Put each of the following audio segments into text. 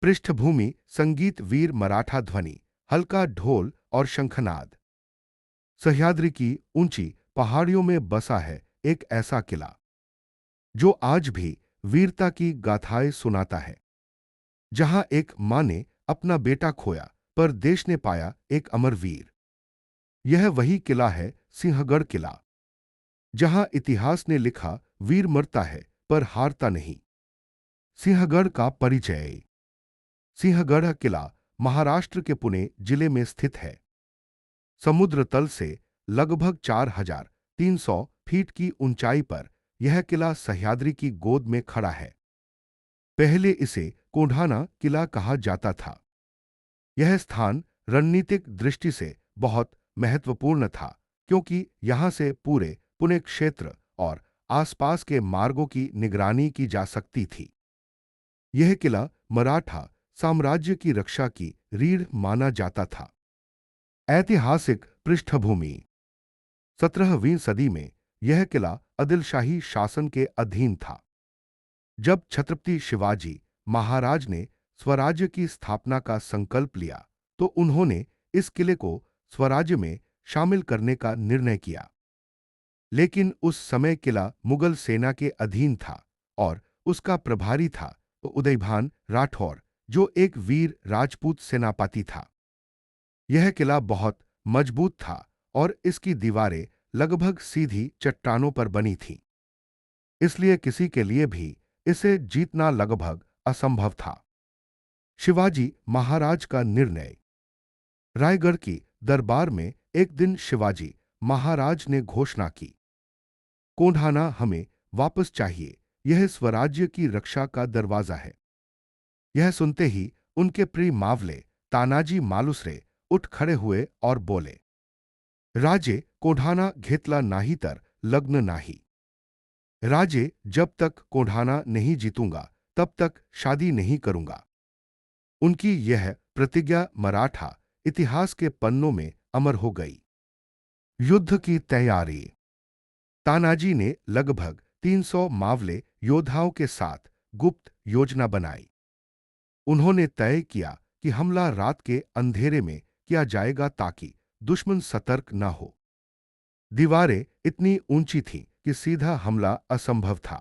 पृष्ठभूमि संगीत वीर मराठा ध्वनि, हल्का ढोल और शंखनाद। सह्याद्री की ऊंची पहाड़ियों में बसा है एक ऐसा किला जो आज भी वीरता की गाथाएं सुनाता है। जहां एक मां ने अपना बेटा खोया पर देश ने पाया एक अमर वीर। यह वही किला है, सिंहगढ़ किला, जहां इतिहास ने लिखा वीर मरता है पर हारता नहीं। सिंहगढ़ का परिचय। सिंहगढ़ किला महाराष्ट्र के पुणे जिले में स्थित है। समुद्र तल से लगभग 4,300 फीट की ऊंचाई पर यह किला सह्याद्री की गोद में खड़ा है। पहले इसे कोंढाना किला कहा जाता था। यह स्थान रणनीतिक दृष्टि से बहुत महत्वपूर्ण था, क्योंकि यहां से पूरे पुणे क्षेत्र और आसपास के मार्गों की निगरानी की जा सकती थी। यह किला मराठा साम्राज्य की रक्षा की रीढ़ माना जाता था। ऐतिहासिक पृष्ठभूमि। 17वीं सदी में यह किला आदिलशाही शासन के अधीन था। जब छत्रपति शिवाजी महाराज ने स्वराज्य की स्थापना का संकल्प लिया, तो उन्होंने इस किले को स्वराज्य में शामिल करने का निर्णय किया। लेकिन उस समय किला मुगल सेना के अधीन था और उसका प्रभारी था उदयभान राठौर, जो एक वीर राजपूत सेनापति था। यह किला बहुत मजबूत था और इसकी दीवारें लगभग सीधी चट्टानों पर बनी थीं। इसलिए किसी के लिए भी इसे जीतना लगभग असंभव था। शिवाजी महाराज का निर्णय। रायगढ़ की दरबार में एक दिन शिवाजी महाराज ने घोषणा की, कोंढाना हमें वापस चाहिए, यह स्वराज्य की रक्षा का दरवाजा है। यह सुनते ही उनके प्रिय मावले तानाजी मालुसरे उठ खड़े हुए और बोले, राजे कोंढाना घेतला नाही तर लग्न नाही। राजे, जब तक कोंढाना नहीं जीतूंगा तब तक शादी नहीं करूंगा। उनकी यह प्रतिज्ञा मराठा इतिहास के पन्नों में अमर हो गई। युद्ध की तैयारी। तानाजी ने लगभग 300 मावले योद्धाओं के साथ गुप्त योजना बनाई। उन्होंने तय किया कि हमला रात के अंधेरे में किया जाएगा ताकि दुश्मन सतर्क न हो। दीवारें इतनी ऊंची थीं कि सीधा हमला असंभव था।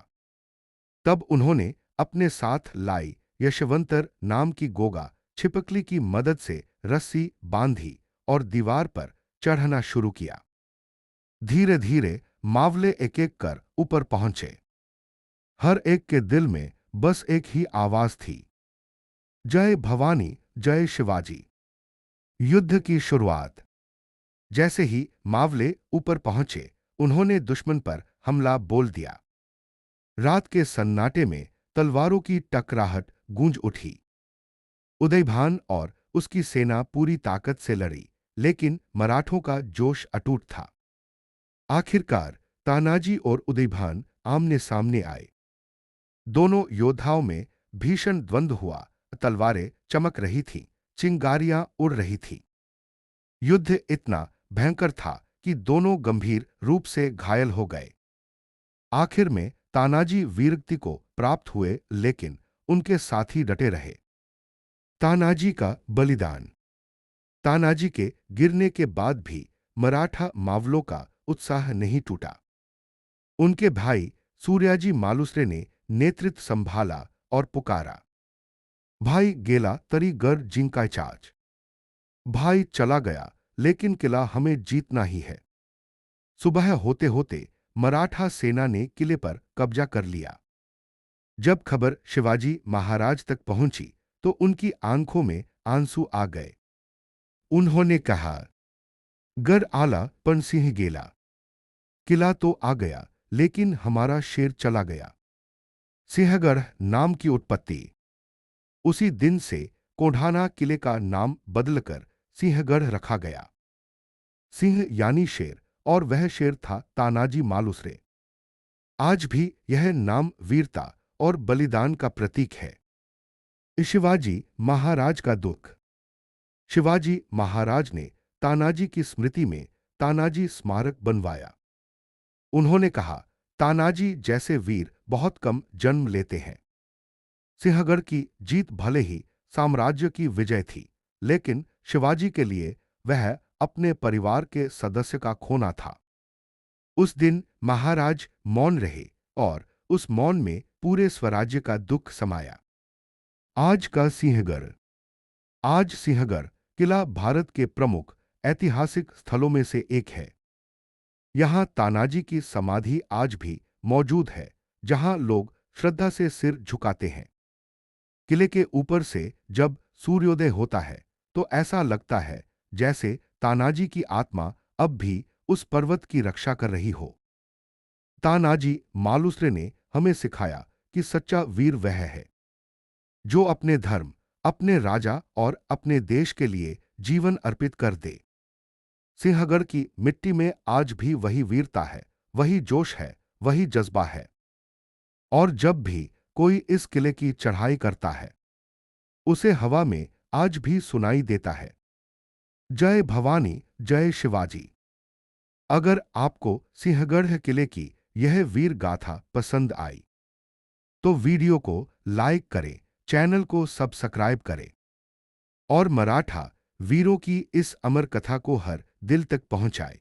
तब उन्होंने अपने साथ लाई यशवंतर नाम की गोगा छिपकली की मदद से रस्सी बांधी और दीवार पर चढ़ना शुरू किया। धीरे धीरे मावले एक एक कर ऊपर पहुंचे। हर एक के दिल में बस एक ही आवाज थी, जय भवानी, जय शिवाजी। युद्ध की शुरुआत। जैसे ही मावले ऊपर पहुंचे, उन्होंने दुश्मन पर हमला बोल दिया। रात के सन्नाटे में तलवारों की टकराहट गूंज उठी। उदयभान और उसकी सेना पूरी ताकत से लड़ी, लेकिन मराठों का जोश अटूट था। आखिरकार तानाजी और उदयभान आमने सामने आए। दोनों योद्धाओं में भीषण द्वंद्व हुआ। तलवारें चमक रही थीं, चिंगारियां उड़ रही थीं। युद्ध इतना भयंकर था कि दोनों गंभीर रूप से घायल हो गए। आखिर में तानाजी वीरगति को प्राप्त हुए, लेकिन उनके साथी डटे रहे। तानाजी का बलिदान। तानाजी के गिरने के बाद भी मराठा मावलों का उत्साह नहीं टूटा। उनके भाई सूर्याजी मालुसरे ने नेतृत्व संभाला और पुकारा, भाई गेला तरी गर जिंकाय चाच। भाई चला गया, लेकिन किला हमें जीतना ही है। सुबह होते होते मराठा सेना ने किले पर कब्जा कर लिया। जब खबर शिवाजी महाराज तक पहुंची, तो उनकी आंखों में आंसू आ गए। उन्होंने कहा, गर आला पण सिंह गेला। किला तो आ गया, लेकिन हमारा शेर चला गया। सिंहगढ़ नाम की उत्पत्ति। उसी दिन से कोंढाना किले का नाम बदलकर सिंहगढ़ रखा गया। सिंह यानी शेर, और वह शेर था तानाजी मालुसरे। आज भी यह नाम वीरता और बलिदान का प्रतीक है। शिवाजी महाराज का दुख। शिवाजी महाराज ने तानाजी की स्मृति में तानाजी स्मारक बनवाया। उन्होंने कहा, तानाजी जैसे वीर बहुत कम जन्म लेते हैं। सिंहगढ़ की जीत भले ही साम्राज्य की विजय थी, लेकिन शिवाजी के लिए वह अपने परिवार के सदस्य का खोना था। उस दिन महाराज मौन रहे और उस मौन में पूरे स्वराज्य का दुख समाया। आज का सिंहगढ़। आज सिंहगढ़ किला भारत के प्रमुख ऐतिहासिक स्थलों में से एक है। यहां तानाजी की समाधि आज भी मौजूद है, जहां लोग श्रद्धा से सिर झुकाते हैं। किले के ऊपर से जब सूर्योदय होता है तो ऐसा लगता है जैसे तानाजी की आत्मा अब भी उस पर्वत की रक्षा कर रही हो। तानाजी मालुसरे ने हमें सिखाया कि सच्चा वीर वह है जो अपने धर्म, अपने राजा और अपने देश के लिए जीवन अर्पित कर दे। सिंहगढ़ की मिट्टी में आज भी वही वीरता है, वही जोश है, वही जज्बा है। और जब भी कोई इस किले की चढ़ाई करता है, उसे हवा में आज भी सुनाई देता है, जय भवानी, जय शिवाजी। अगर आपको सिंहगढ़ किले की यह वीर गाथा पसंद आई तो वीडियो को लाइक करें, चैनल को सब्सक्राइब करें और मराठा वीरों की इस अमर कथा को हर दिल तक पहुंचाएं।